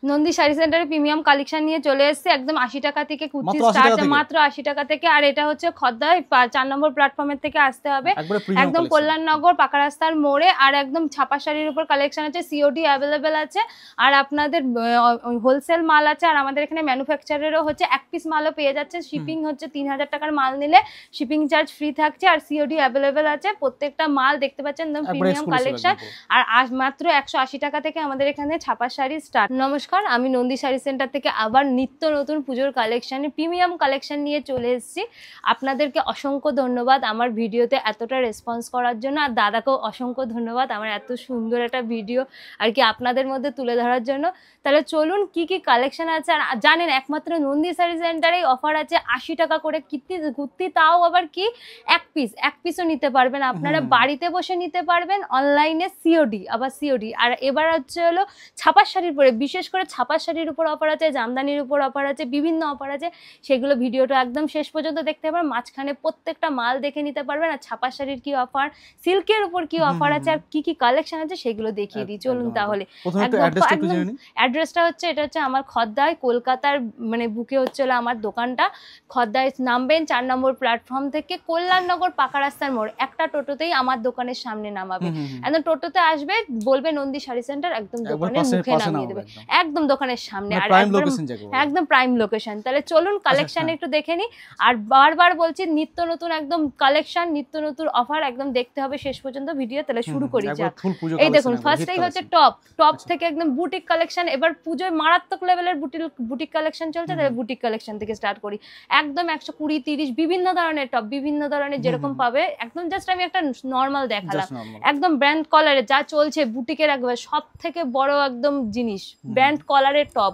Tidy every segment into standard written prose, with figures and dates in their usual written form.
নন্দী শাড়ি সেন্টারে premium collection নিয়ে চলে এসেছে একদম 80 টাকা থেকে কুর্তি স্টার্ট মাত্র 80 টাকা থেকে। আর এটা হচ্ছে খদ্দায় 4 নম্বর প্ল্যাটফর্মের থেকে আসতে হবে, একদম কল্যাণনগর পাকা রাস্তার মোড়ে। আর একদম ছাপা শাড়ির উপর কালেকশন আছে, সিওডি অ্যাভেলেবেল আছে। আর আপনাদের হোলসেল মাল আছে, আর আমাদের এখানে ম্যানুফ্যাকচারেরও হচ্ছে এক পিস মালও পেয়ে যাচ্ছে। শিপিং হচ্ছে 3000 টাকার মাল নিলে শিপিং চার্জ ফ্রি থাকছে, আর সিওডি অ্যাভেলেবেল আছে। প্রত্যেকটা মাল দেখতে পাচ্ছেন একদম প্রিমিয়াম কালেকশন। আর মাত্র 180 টাকা থেকে আমাদের এখানে ছাপা শাড়ি স্টার্ট। নমস্কার, আমি নন্দী শাড়ি সেন্টার থেকে আবার নিত্য নতুন পুজোর কালেকশনের প্রিমিয়াম কালেকশন নিয়ে চলে এসেছি। আপনাদেরকে অসংখ্য ধন্যবাদ আমার ভিডিওতে এতটা রেসপন্স করার জন্য, আর দাদাকেও অসংখ্য ধন্যবাদ আমার এত সুন্দর একটা ভিডিও আর কি আপনাদের মধ্যে তুলে ধরার জন্য। তাহলে চলুন কি কি কালেকশন আছে। আর জানেন একমাত্র নন্দী শাড়ি সেন্টারেই অফার আছে 80 টাকা করে কুর্তি, তাও আবার কি এক পিসও নিতে পারবেন আপনারা, বাড়িতে বসে নিতে পারবেন, অনলাইনে সিওডি, আবার সিওডি। আর এবার হচ্ছে হলো ছাপার শাড়ির উপরে, বিশেষ করে ছাপার শাড়ির উপর অফার আছে, জামদানির উপর অফার আছে, বিভিন্ন অফার আছে। সেগুলো ভিডিওটা একদম শেষ পর্যন্ত দেখতে পারবেন, মাঝখানে প্রত্যেকটা মাল দেখে নিতে পারবেন। আর ছাপার শাড়ির কি অফার, সিল্কের উপর কি অফার আছে, আর কি কি কালেকশন আছে সেগুলো দেখিয়ে দিই। চলুন তাহলে একদম অ্যাড্রেসটা হচ্ছে, এটা হচ্ছে আমার খদ্দায়, কলকাতার মানে বুকে হচ্ছে হলো আমার দোকানটা। খদ্দায় নামবেন 4 নম্বর প্ল্যাটফর্ম থেকে, কল্যাণনগর পাকা রাস্তার মোড়, একটা টোটোতেই আমার দোকানের সামনে নামাবে। একদম টোটোতে আসবে, বলবে নন্দী শাড়ি সেন্টার, একদম দোকানের মুখে নামিয়ে দেবে, একদম দোকানের সামনে। আর একদম প্রাইম লোকেশন। তাহলে চলুন কালেকশন একটু দেখে নি। আর বারবার বলছি নিত্য নতুন একদম কালেকশন, নিত্য নতুন অফার, একদম দেখতে হবে শেষ পর্যন্ত ভিডিও। তাহলে শুরু করি যাক। এই দেখুন ফার্স্টেই হচ্ছে টপ থেকে একদম বুটিক কালেকশন। এবার পুজোয় মারাত্মক লেভেলের বুটিক কালেকশন চলছে, তাহলে বুটিক কালেকশন থেকে স্টার্ট করি। একদম 120, 30 বিভিন্ন ধরনের টপ, বিভিন্ন ধরনের যেরকম পাবে। একদম জাস্ট আমি একটা নর্মাল দেখালাম, একদম ব্র্যান্ড কলারে যা চলছে বুটিকের একবার সব থেকে বড় একদম জিনিস, ব্র্যান্ড কলারের টপ,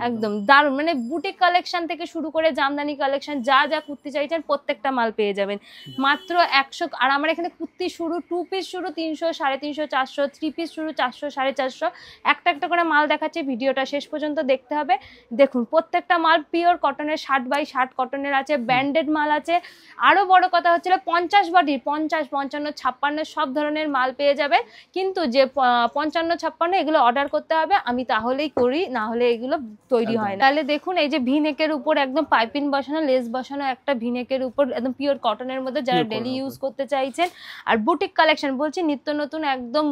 একদম দারুণ। মানে বুটিক কালেকশন থেকে শুরু করে জামদানি কালেকশন, যা যা কুর্তি চাইছেন প্রত্যেকটা মাল পেয়ে যাবেন মাত্র 100। আর আমার এখানে কুর্তি শুরু 2 পিস শুরু 300, 350, 400, 3 পিস শুরু 400, 450। একটা করে মাল দেখাচ্ছি, ভিডিওটা শেষ পর্যন্ত দেখতে হবে। দেখুন প্রত্যেকটা মাল পিওর কটনের, 60 বাই 60 কটনের আছে, ব্যান্ডেড মাল আছে। আরো বড় কথা হচ্ছিল 50 বডির, 50, 55, 56 সব ধরনের মাল পেয়ে যাবে। কিন্তু যে 55, 56 এগুলো অর্ডার করতে হবে, আমি তাহলেই করি, না হলে এগুলো তৈরি হয় না। তাহলে দেখুন এই যে ভিনেকের উপর একদম পাইপিং বসানো, লেস বসানো একটা ভিনেকের উপর একদম পিওর কটনের মধ্যে, যারা ডেলি ইউজ করতে চাইছেন। আর বুটিক কালেকশন বলছি, নিত্য নতুন একদম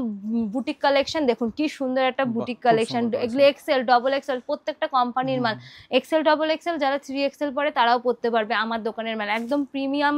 বুটিক কালেকশন। দেখুন কি সুন্দর একটা বুটিক কালেকশন, এগুলো এক্সেল, ডবল এক্সেল প্রত্যেকটা কোম্পানির মাল। এক্সেল, ডবল এক্সেল যারা 3XL পরে তারাও পড়তে পারবে আমার দোকানের মাল। একদম প্রিমিয়াম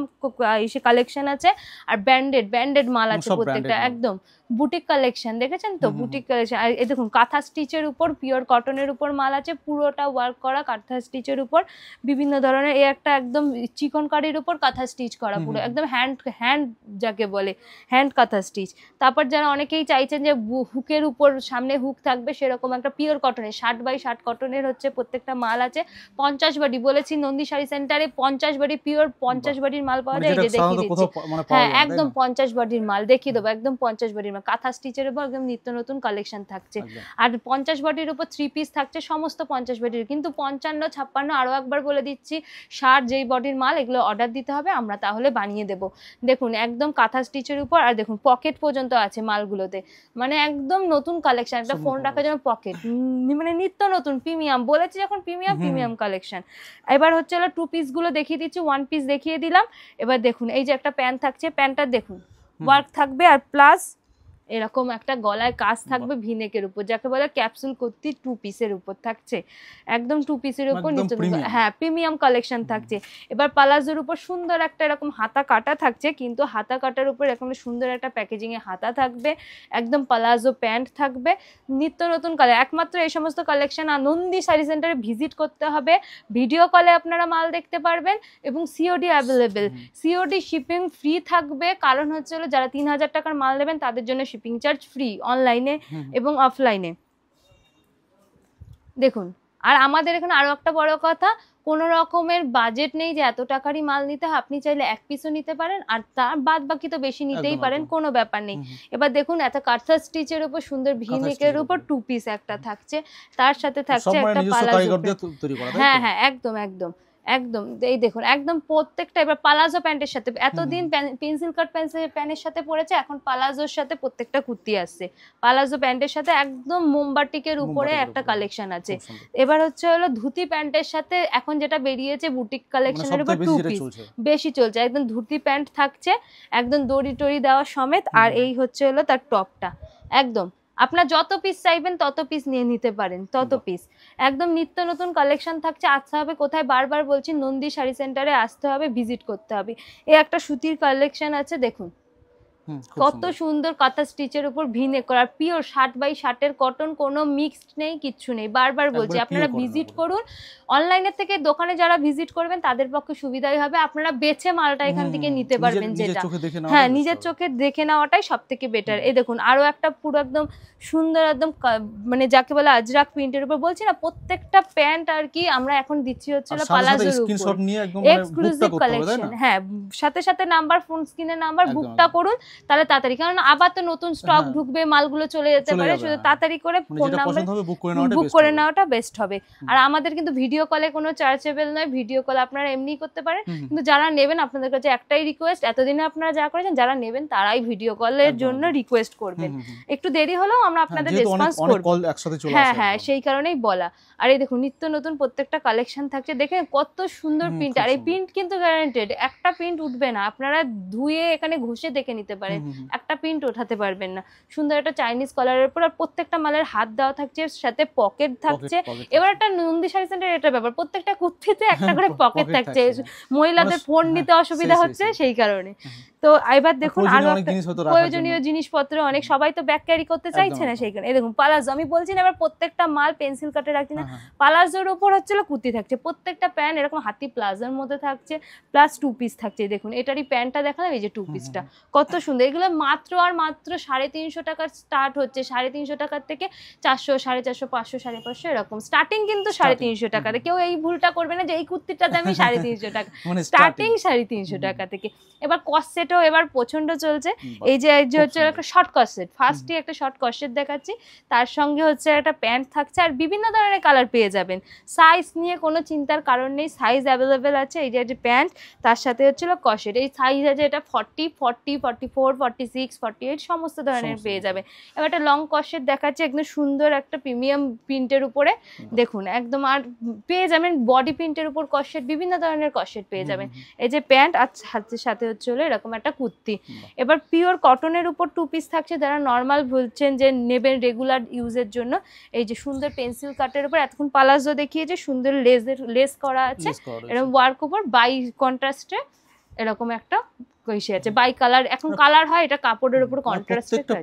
কালেকশন আছে, আর ব্র্যান্ডেড মাল আছে প্রত্যেকটা, একদম বুটিক কালেকশন। দেখেছেন তো বুটিক কালেকশন। আর এই দেখুন কাঁথা স্টিচের উপর, পিওর কটনের উপর মাল আছে, পুরোটা ওয়ার্ক করা কাঁথা স্টিচের উপর বিভিন্ন ধরনের। এই একটা একদম চিকন কারির উপর কাঁথা স্টিচ করা, পুরো একদম হ্যান্ড যাকে বলে, হ্যান্ড কাঁথা স্টিচ। তারপর যারা অনেকেই চাইছেন যে হুকের উপর সামনে হুক থাকবে, সেরকম একটা পিওর কটনের 60 বাই 60 কটনের হচ্ছে প্রত্যেকটা মাল আছে। 50 বডি বলেছি নন্দী শাড়ি সেন্টারে, 50 বডি পিওর 50 বডির মাল পাওয়া যায়। এই যে দেখিয়ে দিচ্ছি, হ্যাঁ একদম 50 বডির মাল দেখিয়ে দেবো, একদম 50 বডির মাল। কাঁথা স্টিচের উপর একদম নিত্য নতুন কালেকশন থাকছে। আর 50 বডির উপর 3 পিস থাকছে, সমস্ত 50 বডির। কিন্তু 55, 56 আরো একবার বলে দিচ্ছি, 60 যেই বডির মাল এগুলো অর্ডার দিতে হবে, আমরা তাহলে বানিয়ে দেবো। দেখুন একদম কাঁথা স্টিচের উপর, আর দেখুন পকেট পর্যন্ত আছে মালগুলোতে, মানে একদম নতুন কালেকশন। একটা ফোন রাখার জন্য পকেট, মানে নিত্য নতুন প্রিমিয়াম, বলেছি যখন প্রিমিয়াম কালেকশন। এবার হচ্ছে 2 পিস গুলো দেখিয়ে দিচ্ছি, 1 পিস দেখিয়ে দিলাম। এবার দেখুন এই যে একটা প্যান্ট থাকছে, প্যান্টটা দেখুন ওয়ার্ক থাকবে, আর প্লাস এরকম একটা গলায় কাজ থাকবে ভিনেকের উপর, যাকে বলে ক্যাপসুল কুর্তি 2 পিসের উপর থাকছে, একদম 2 পিসের উপর নিচে, হ্যাঁ প্রিমিয়াম কালেকশন থাকছে। এবার পালাজোর উপর সুন্দর একটা এরকম হাতা কাটা থাকছে, কিন্তু হাতা কাটার উপর এরকম সুন্দর একটা প্যাকেজিং এ হাতা থাকবে, একদম পালাজো প্যান্ট থাকবে, নিত্য নতুন কালার। একমাত্র এই সমস্ত কালেকশন নন্দী শাড়ি সেন্টারে ভিজিট করতে হবে, ভিডিও কলে আপনারা মাল দেখতে পারবেন, এবং COD available. COD shipping free থাকবে, কারণ হচ্ছে যারা 3000 টাকার মাল নেবেন তাদের জন্য শিপিং চার্জ ফ্রি অনলাইনে এবং অফলাইনে। দেখুন আর আমাদের এখানে আরো একটা বড় কথা, কোনো রকমের বাজেট নেই যে এত টাকারই মাল নিতে হয়, আপনি চাইলে 1 পিসও নিতে পারেন, আর তার বাদ বাকি তো বেশি নিতেই পারেন, কোনো ব্যাপার নেই। এবার দেখুন এত কাঁথা স্টিচের উপর সুন্দর ভিনেকের উপর 2 পিস একটা থাকছে, তার সাথে থাকছে একটা পালাজো। হ্যাঁ একদম একদম এই দেখুন একদম প্রত্যেকটা। এবার পালাজো প্যান্টের সাথে, এতদিন পেন্সিল কাট প্যান্টের সাথে পরেছে, এখন পালাজোর সাথে প্রত্যেকটা কুর্তি আসছে। পালাজো প্যান্টের সাথে একদম মোমবাটিকের উপরে একটা কালেকশন আছে। এবার হচ্ছে হলো ধুতি প্যান্টের সাথে এখন যেটা বেরিয়েছে বুটিক কালেকশনের উপর 2 পিস বেশি চলছে, একদম ধুতি প্যান্ট থাকছে একদম দড়ি টড়ি দেওয়া সমেত। আর এই হচ্ছে হলো তার টপটা, একদম আপনার যত পিস চাইবেন তত পিস নিয়ে নিতে পারেন, তত পিস। একদম নিত্য নতুন কালেকশন থাকছে। আসতে হবে কোথায়, বারবার বলছি নন্দী শাড়ি সেন্টারে আসতে হবে, ভিজিট করতে হবে। এই একটা সুতির কালেকশন আছে দেখুন, কত সুন্দর কাঁথা স্টিচের উপর ভিনে করা, পিওর 60x60 কটন, কোনো মিক্সড নেই, কিচ্ছু নেই। বারবার বলছি আপনারা ভিজিট করুন। অনলাইনের থেকে দোকানে যারা ভিজিট করবেন তাদের পক্ষে সুবিধাই হবে, আপনারা বেছে মালটা এখান থেকে নিতে পারবেন, যেটা হ্যাঁ নিজের চোখে দেখে নেওয়াটাই সব থেকে বেটার। এই দেখুন আরো একটা পুরো একদম সুন্দর একদম মানে যাকে বলে আজরাক প্রিন্টের উপর, বলছি না প্রত্যেকটা প্যান্ট আর কি আমরা এখন দিচ্ছি হচ্ছে পালাজোর উপর এক্সক্লুসিভ কালেকশন। হ্যাঁ সাথে সাথে নাম্বার, ফোন স্ক্রিনে নাম্বার, বুকটা করুন তাহলে তাড়াতাড়ি, কারণ আবার তো নতুন স্টক ঢুকবে, মালগুলো চলে যেতে পারে, শুধু তাড়াতাড়ি করে ফোন নাম্বার বুক করে নেওয়াটা বেস্ট হবে। আর আমাদের কিন্তু ভিডিও কলে কোনো চার্জেবল নয়, ভিডিও কল আপনারা এমনি করতে পারেন, কিন্তু যারা নেবেন আপনাদের কাছে একটাই রিকোয়েস্ট, এতদিনে আপনারা যা করেছেন যারা নেবেন তারাই ভিডিও কলের জন্য রিকোয়েস্ট করবেন। একটু দেরি হলেও আমরা আপনাদের রেসপন্স করব, হ্যাঁ হ্যাঁ সেই কারণেই বলা। আর এই দেখুন নিত্য নতুন প্রত্যেকটা কালেকশন থাকছে, দেখেন কত সুন্দর প্রিন্ট। আর এই প্রিন্ট কিন্তু গ্যারান্টেড, একটা প্রিন্ট উঠবে না, আপনারা ধুয়ে এখানে ঘষে দেখে নিতে পারেন, একটা প্রিন্ট ওঠাতে পারবেন না। সুন্দর একটা চাইনিজ কলারের উপর, আর প্রত্যেকটা মালের হাত দেওয়া থাকছে, সাথে পকেট থাকছে। এবার একটা নন্দী শাড়ি সেন্টার এটা ব্যাপার, প্রত্যেকটা কুর্তিতে একটা করে পকেট থাকছে, মহিলাদের ফোন নিতে অসুবিধা হচ্ছে সেই কারণে। তো এবার দেখুন আরো প্রয়োজনীয় জিনিসপত্র অনেক, সবাই তো ব্যাগ ক্যারি করতে চাইছে না সেই কারণে। এই দেখুন পালাজো, আমি বলছি না এবার প্রত্যেকটা মাল পেন্সিল কাটে রাখছি না, পালাজোর উপর হচ্ছিল কুর্তি থাকছে, প্রত্যেকটা প্যান্ট এরকম হাতি প্লাজোর মধ্যে থাকছে, প্লাস 2 পিস থাকছে। দেখুন এটারই প্যান্টটা দেখালাম, এই যে 2 পিসটা কত সুন্দর। এগুলো মাত্র আর মাত্র 350 টাকা স্টার্ট হচ্ছে, 350 টাকার থেকে 400, 450, 500, 550 এরকম স্টার্টিং, কিন্তু 350 টাকাতে। কেউ এই ভুলটা করবে না যে এই কুর্তিটার দামই 350 টাকা, স্টার্টিং 350 টাকা থেকে। এবার কসেটও এবার প্রচন্ড চলছে, এই যে হচ্ছে একটা শর্ট কসেট, ফার্স্টে একটা শর্ট কসেট দেখাচ্ছি, তার সঙ্গে হচ্ছে একটা প্যান্ট থাকছে, আর বিভিন্ন ধরনের কালার পেয়ে যাবেন। সাইজ নিয়ে কোনো চিন্তার কারণ নেই, সাইজ অ্যাভেলেবেল আছে। এই যে প্যান্ট তার সাথে হচ্ছিল কসেট, এই সাইজ আছে এটা 40, 40, 44, 46, 48 সমস্ত ধরনের পেয়ে যাবে। এবার একটা লং কসেট দেখাচ্ছে একদম সুন্দর একটা প্রিমিয়াম প্রিন্টের উপরে, দেখুন একদম। আর পেয়ে যাবেন বডি প্রিন্টের উপর কসেট, বিভিন্ন ধরনের কসেট পেয়ে যাবেন। এই যে প্যান্ট আর সাথে হচ্ছে হলো এরকম একটা কুর্তি। এবার পিওর কটনের উপর 2 পিস থাকছে, যারা নর্মাল বলছেন যে নেবেন রেগুলার ইউজের জন্য। এই যে সুন্দর পেন্সিল কাটের উপর এতক্ষণ পালাজো দেখিয়েছে, সুন্দর লেস করা আছে, এরকম ওয়ার্ক উপর বাই কন্ট্রাস্টে এরকম একটা কইসে আছে, বাই কালার, এখন কালার হয়, এটা কাপড়ের উপর কন্ট্রাস্টে আছে,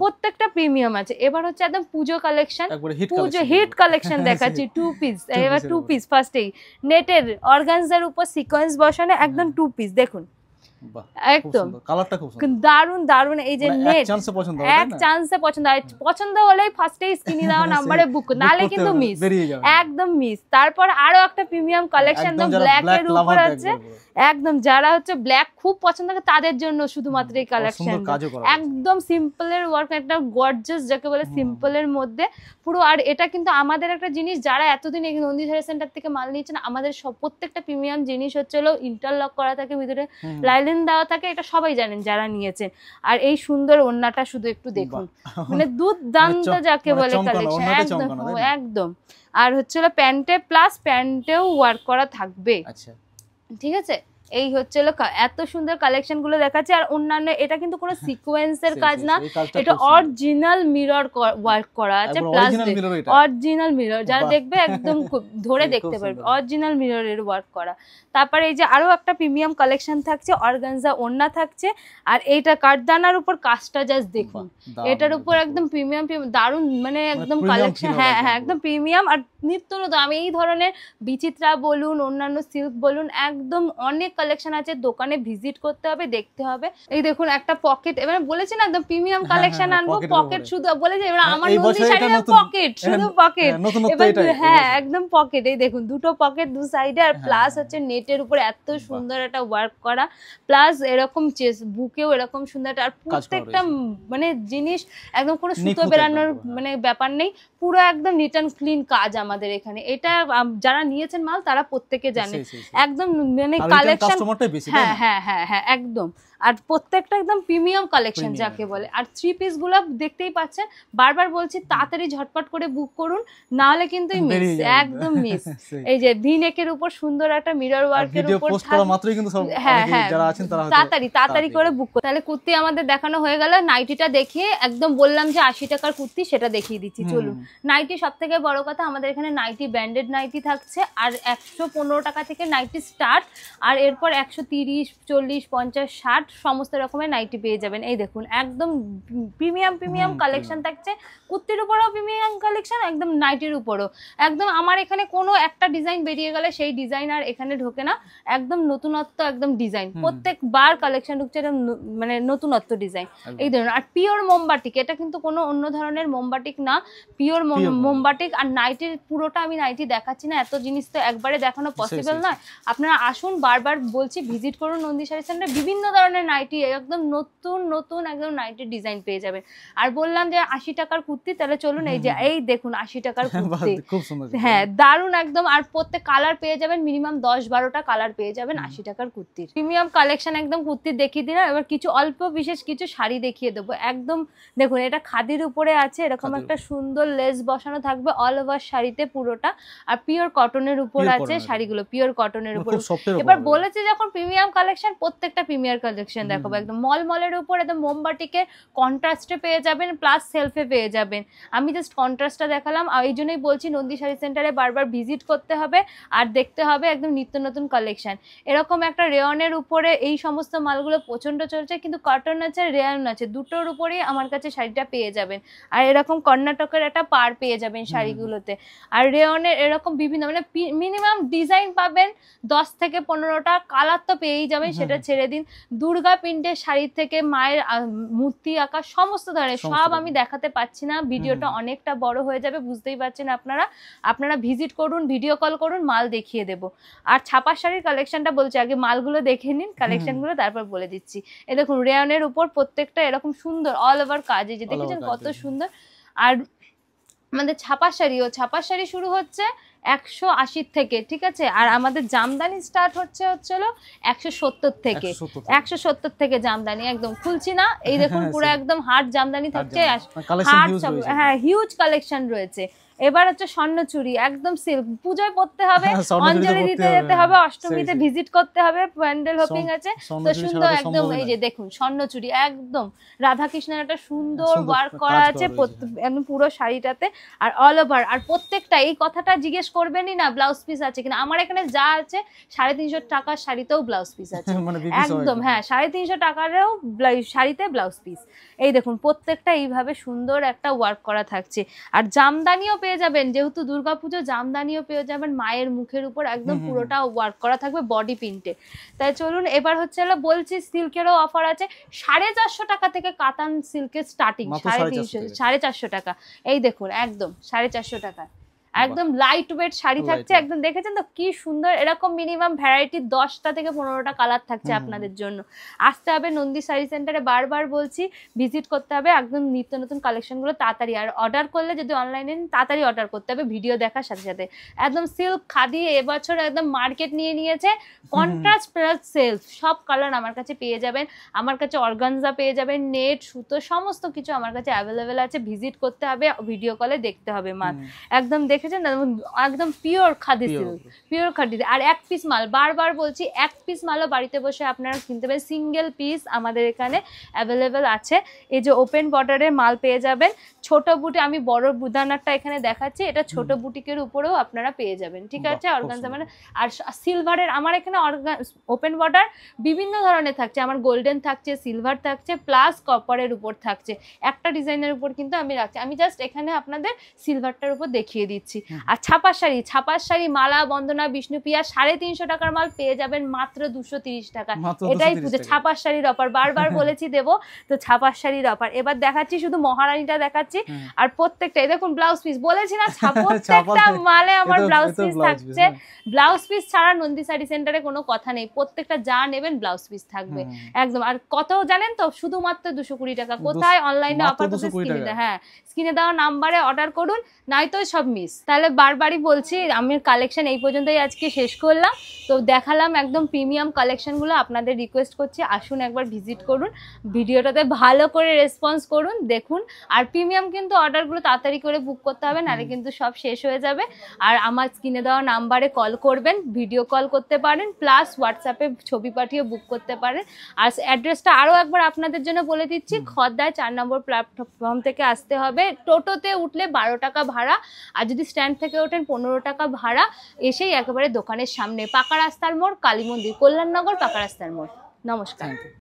প্রত্যেকটা প্রিমিয়াম আছে। এবার হচ্ছে একদম পুজো কালেকশন, পুজো হিট কালেকশন দেখাচ্ছি 2 পিস। এবার 2 পিস ফার্স্টেই নেটের অর্গানজার উপর সিকোয়েন্স বসানো একদম 2 পিস, দেখুন একদম দারুন দারুন। এই যে নেট এক চান্সে পছন্দ হলেই ফার্স্টেই স্ক্রিনে দেওয়া নাম্বারে বুক, নালে কিন্তু মিস, একদম মিস। তারপর আরো একটা প্রিমিয়াম কালেকশন একদম ব্ল্যাক এর উপর আছে, একদম যারা হচ্ছে ব্ল্যাক খুব পছন্দ করে তাদের জন্য শুধুমাত্র এই কালেকশন, একদম সিম্পলের ওয়ার্ক, একটা গর্জিয়াস যাকে বলে সিম্পলের মধ্যে পুরো। আর এটা কিন্তু আমাদের একটা জিনিস, যারা এতদিন এই নন্দী শাড়ি সেন্টার থেকে মাল নিয়েছেন, আমাদের সব প্রত্যেকটা প্রিমিয়াম জিনিস হচ্ছে হলো ইন্টারলক করা থাকে, ভিতরে লাইলিন দেওয়া থাকে, এটা সবাই জানেন যারা নিয়েছেন। আর এই সুন্দর ওড়নাটা শুধু একটু দেখুন, মানে দুর্দান্ত যাকে বলে কালেকশন, একদম একদম। আর হচ্ছে হলো প্যান্টে প্লাস প্যান্টেও ওয়ার্ক করা থাকবে, ঠিক আছে। এই হচ্ছে এত সুন্দর কালেকশন গুলো দেখাচ্ছে। আর অন্যান্য এটা কিন্তু কোনো সিকোয়েন্সের কাজ না, এটা অরিজিনাল মিরর ওয়ার্ক করা আছে, প্লাস অরিজিনাল মিরর, যারা দেখবে একদম ধরে দেখতে পারবে, অরিজিনাল মিররের ওয়ার্ক করা। তারপরে এই যে আরো একটা প্রিমিয়াম কালেকশন থাকছে, অর্গানজা ওড়না থাকছে, আর এইটা কাঠদানার উপর কাজটা জাস্ট দেখুন, এটার উপর একদম প্রিমিয়াম দারুন, মানে একদম কালেকশন, হ্যাঁ হ্যাঁ একদম প্রিমিয়াম। আর নিত্য নতুন আমি এই ধরনের বিচিত্রা বলুন, অন্যান্য সিল্ক বলুন, একদম অনেক কালেকশন আছে, দোকানে ভিজিট করতে হবে, দেখতে হবে। এই দেখুন একটা পকেট, এবারে বলেছি না একদম প্রিমিয়াম কালেকশন আনবো, পকেট শুধু বলেছি, এবার আমার নন্দী শাড়ির পকেট, শুধু পকেট, হ্যাঁ একদম পকেট। এই দেখুন দুটো পকেট দু সাইডে, আর প্লাস হচ্ছে নেটের উপর এত সুন্দর একটা ওয়ার্ক করা, প্লাস এরকম বুকেও এরকম সুন্দর, আর প্রত্যেকটা মানে জিনিস একদম কোনো সুতো বেরানোর মানে ব্যাপার নেই, পুরো একদম নিট অ্যান্ড ক্লিন কাজ আমাদের এখানে। এটা যারা নিয়েছেন মাল তারা প্রত্যেকে জানে একদম মানে কালেকশন। হ্যাঁ হ্যাঁ হ্যাঁ হ্যাঁ একদম। আর প্রত্যেকটা একদম প্রিমিয়াম কালেকশন যাকে বলে। আর 3 পিস গুলো দেখতেই পাচ্ছেন, বারবার বলছি তাড়াতাড়ি ঝটপট করে বুক করুন, না হলে কিন্তু মিস, একদম মিস। এই যে ভি নেকের উপর সুন্দর একটা মিরর ওয়ার্কের উপর হ্যাঁ হ্যাঁ তাড়াতাড়ি করে বুক করুন। তাহলে কুর্তি আমাদের দেখানো হয়ে গেল। নাইটিটা দেখিয়ে একদম বললাম যে 80 টাকার কুর্তি সেটা দেখিয়ে দিচ্ছি চলুন। নাইটি সব থেকে বড় কথা, আমাদের এখানে নাইটি ব্র্যান্ডেড নাইটি থাকছে, আর 115 টাকা থেকে নাইটি স্টার্ট, আর এরপর 130, 40, 50, 60 সমস্ত রকমের নাইটি পেয়ে যাবেন। এই দেখুন একদম প্রিমিয়াম কালেকশন থাকছে, কুর্তির উপরেও প্রিমিয়াম কালেকশন, একদম নাইটির উপরেও একদম। আমার এখানে কোনো একটা ডিজাইন বেরিয়ে গেলে সেই ডিজাইন আর এখানে ঢোকে না, একদম নতুনত্ব একদম ডিজাইন, প্রত্যেকবার কালেকশন ঢুকছে মানে নতুনত্ব ডিজাইন। এই ধরুন। আর পিওর মোমবাটিক, এটা কিন্তু কোনো অন্য ধরনের মোমবাটিক না, পিওর মোমবাটিক। আর নাইটির পুরোটা আমি নাইটি দেখাচ্ছি না, এত জিনিস তো একবারে দেখানো পসিবল নয়। আপনারা আসুন, বারবার বলছি ভিজিট করুন নন্দী শাড়ি সেন্টার, বিভিন্ন ধরনের নাইটি একদম নতুন একদম নাইটির ডিজাইন পেয়ে যাবেন। আর বললাম যে 80 টাকার কুর্তি, তাহলে চলুন এই যে এই দেখুন 80 টাকার কুর্তি, হ্যাঁ দারুন একদম। আর প্রত্যেক কালার পেয়ে যাবেন, মিনিমাম 10-12টা কালার পেয়ে যাবেন 80 টাকার কুর্তির। প্রিমিয়াম কালেকশন একদম কুর্তি দেখিয়ে দিলাম। এবার কিছু অল্প বিশেষ কিছু শাড়ি দেখিয়ে দেবো। একদম দেখুন, এটা খাদির উপরে আছে, এরকম একটা সুন্দর লেস বসানো থাকবে অল ওভার শাড়িতে পুরোটা, আর পিওর কটনের উপর আছে শাড়িগুলো, পিওর কটনের উপর। এবার বলেছে যখন প্রিমিয়াম কালেকশন, প্রত্যেকটা প্রিমিয়াম কালেকশন দেখাবো। একদম মলের উপর একদম মোমবাটিকে কন্ট্রাস্টে পেয়ে যাবেন, প্লাস সেলফে পেয়ে যাবেন। আমি জাস্ট কন্ট্রাস্টটা দেখালাম, আর এই জন্যই বলছি নন্দী শাড়ি সেন্টারে বারবার ভিজিট করতে হবে আর দেখতে হবে একদম নিত্য নতুন কালেকশন। এরকম একটা রেয়নের উপরে এই সমস্ত মালগুলো প্রচন্ড চলছে, কিন্তু কটন আছে রেয়ন আছে, দুটোর উপরেই আমার কাছে শাড়িটা পেয়ে যাবেন। আর এরকম কর্ণাটকের একটা পার পেয়ে যাবেন শাড়িগুলোতে। আর রেয়নের এরকম বিভিন্ন মানে মিনিমাম ডিজাইন পাবেন 10 থেকে 15টা, কালার তো পেয়েই যাবেন, সেটা ছেড়ে দিন। দুর্গা প্রিন্টের শাড়ি থেকে মায়ের মূর্তি আঁকা সমস্ত ধরনের, সব আমি দেখাতে পাচ্ছি না, ভিডিওটা অনেকটা বড় হয়ে যাবে, বুঝতেই পারছেন আপনারা ভিজিট করুন, ভিডিও কল করুন, মাল দেখিয়ে দেব। আর ছাপা শাড়ির কালেকশনটা বলছি, আগে মালগুলো দেখে নিন, কালেকশনগুলো তারপর বলে দিচ্ছি। এই দেখুন রেয়নের উপর প্রত্যেকটা এরকম সুন্দর অল ওভার কাজ, এই যে দেখেছেন কত সুন্দর। আর আমাদের ছাপা শাড়ি শুরু হচ্ছে 180 থেকে, ঠিক আছে। আর আমাদের জামদানি স্টার্ট হচ্ছে 170 থেকে, 170 থেকে জামদানি একদম খুলছি না। এই দেখুন পুরো একদম হার্ড জামদানি থাকছে, হ্যাঁ হিউজ কালেকশন রয়েছে। এবার হচ্ছে স্বর্ণচুরি, একদম সিল্ক, পূজায় পড়তে হবে, অঞ্জলি দিতে যেতে হবে, অষ্টমীতে ভিজিট করতে হবে, প্যান্ডেল হপিং আছে তো সুন্দর একদম। এই যে দেখুন স্বর্ণচুরি, একদম রাধাকৃষ্ণের একটা সুন্দর ওয়ার্ক করা আছে একদম পুরো শাড়িটাতে, আর অল ওভার। আর প্রত্যেকটা এই কথাটা জিজ্ঞেস করবেনই না ব্লাউজ পিস আছে কিনা, আমার এখানে যা আছে 350 টাকার শাড়িতেও ব্লাউজ পিস আছে একদম, হ্যাঁ 350 টাকারও শাড়িতে ব্লাউজ পিস। এই দেখুন প্রত্যেকটা এইভাবে সুন্দর একটা ওয়ার্ক করা থাকছে। আর জামদানিও পেয়ে যাবেন, যেহেতু দুর্গাপুজো, জামদানিও পেয়ে যাবেন মায়ের মুখের উপর, একদম পুরোটা ওয়ার্ক করা থাকবে বডি প্রিন্টে। তাই চলুন এবার হচ্ছে বলছি সিল্কেরও অফার আছে। 450 টাকা থেকে কাতান সিল্কের স্টার্টিং, 450 টাকা। এই দেখুন একদম 450 টাকা, একদম লাইট ওয়েট শাড়ি থাকছে একদম। দেখেছেন তো কি সুন্দর, এরকম মিনিমাম ভ্যারাইটি 10টা থেকে 15টা কালার থাকছে আপনাদের জন্য। আসতে হবে নন্দী শাড়ি সেন্টারে, বারবার বলছি ভিজিট করতে হবে, একদম নিত্য নতুন কালেকশনগুলো তাড়াতাড়ি। আর অর্ডার করলে যদি অনলাইনে তাড়াতাড়ি অর্ডার করতে হবে ভিডিও দেখার সাথে সাথে। একদম সিল্ক খাদি এবছর একদম মার্কেট নিয়ে নিয়েছে, কন্ট্রাস্ট প্লাস সেলফ সব কালার আমার কাছে পেয়ে যাবেন। আমার কাছে অর্গানজা পেয়ে যাবেন, নেট সুতো সমস্ত কিছু আমার কাছে অ্যাভেলেবেল আছে। ভিজিট করতে হবে, ভিডিও কলে দেখতে হবে মাল, একদম দেখে একদম pure khadi silk, pure khadi. আর এক পিস মাল, বারবার বলছি এক পিস মালও বাড়িতে বসে আপনারা কিনতে পারেন, সিঙ্গেল পিস আমাদের এখানে অ্যাভেলেবেল আছে। এই যে ওপেন বর্ডারের মাল পেয়ে যাবেন, ছোট বুটি, আমি বড় বুদানারটা এখানে দেখাচ্ছি, এটা ছোট বুটিকের উপরেও আপনারা পেয়ে যাবেন, ঠিক আছে। অর্গানজা মানে, আর সিলভারের আমার এখানে ওপেন বর্ডার বিভিন্ন ধরনের থাকছে, আমার গোল্ডেন থাকছে, সিলভার থাকছে, প্লাস কপারের উপর থাকছে। একটা ডিজাইনের উপর কিন্তু আমি রাখছি, আমি জাস্ট এখানে আপনাদের সিলভারটার উপর দেখিয়ে দিচ্ছি। দিচ্ছি। আর ছাপার শাড়ি মালা, বন্দনা, বিষ্ণুপ্রিয়া 350 টাকার মাল পেয়ে যাবেন মাত্র 230 টাকা। এটাই পুজো, ছাপার শাড়ির অফার, বারবার বলেছি দেবো, তো ছাপার শাড়ির অফার। এবার দেখাচ্ছি শুধু মহারানীটা দেখাচ্ছি, আর প্রত্যেকটা দেখুন ব্লাউজ পিস, বলেছি না প্রত্যেকটা মালে আমার ব্লাউজ পিস থাকছে। ব্লাউজ পিস ছাড়া নন্দী শাড়ি সেন্টারে কোনো কথা নেই, প্রত্যেকটা যা নেবেন ব্লাউজ পিস থাকবে একদম। আর কত জানেন তো, শুধুমাত্র 220 টাকা। কোথায়? অনলাইনে অফার করতে, স্ক্রিনে, হ্যাঁ স্ক্রিনে দেওয়া নাম্বারে অর্ডার করুন, নয়তো সব মিস। তাহলে বারবারই বলছি, আমি কালেকশন এই পর্যন্তই আজকে শেষ করলাম। তো দেখালাম একদম প্রিমিয়াম কালেকশনগুলো, আপনাদের রিকোয়েস্ট করছি আসুন একবার ভিজিট করুন, ভিডিওটাতে ভালো করে রেসপন্স করুন, দেখুন। আর প্রিমিয়াম কিন্তু অর্ডারগুলো তাড়াতাড়ি করে বুক করতে হবে, নাহলে কিন্তু সব শেষ হয়ে যাবে। আর আমার স্ক্রিনে দেওয়া নাম্বারে কল করবেন, ভিডিও কল করতে পারেন, প্লাস হোয়াটসঅ্যাপে ছবি পাঠিয়ে বুক করতে পারেন। আর অ্যাড্রেসটা আরও একবার আপনাদের জন্য বলে দিচ্ছি, খদ্দায় 4 নম্বর প্ল্যাটফর্ম থেকে আসতে হবে। টোটোতে উঠলে 12 টাকা ভাড়া, আর যদি স্ট্যান্ড থেকে ওঠেন 15 টাকা ভাড়া। এসেই একেবারে দোকানের সামনে, পাকা রাস্তার মোড়, কালী মন্দির, কল্যাণনগর পাকা রাস্তার মোড়। নমস্কার।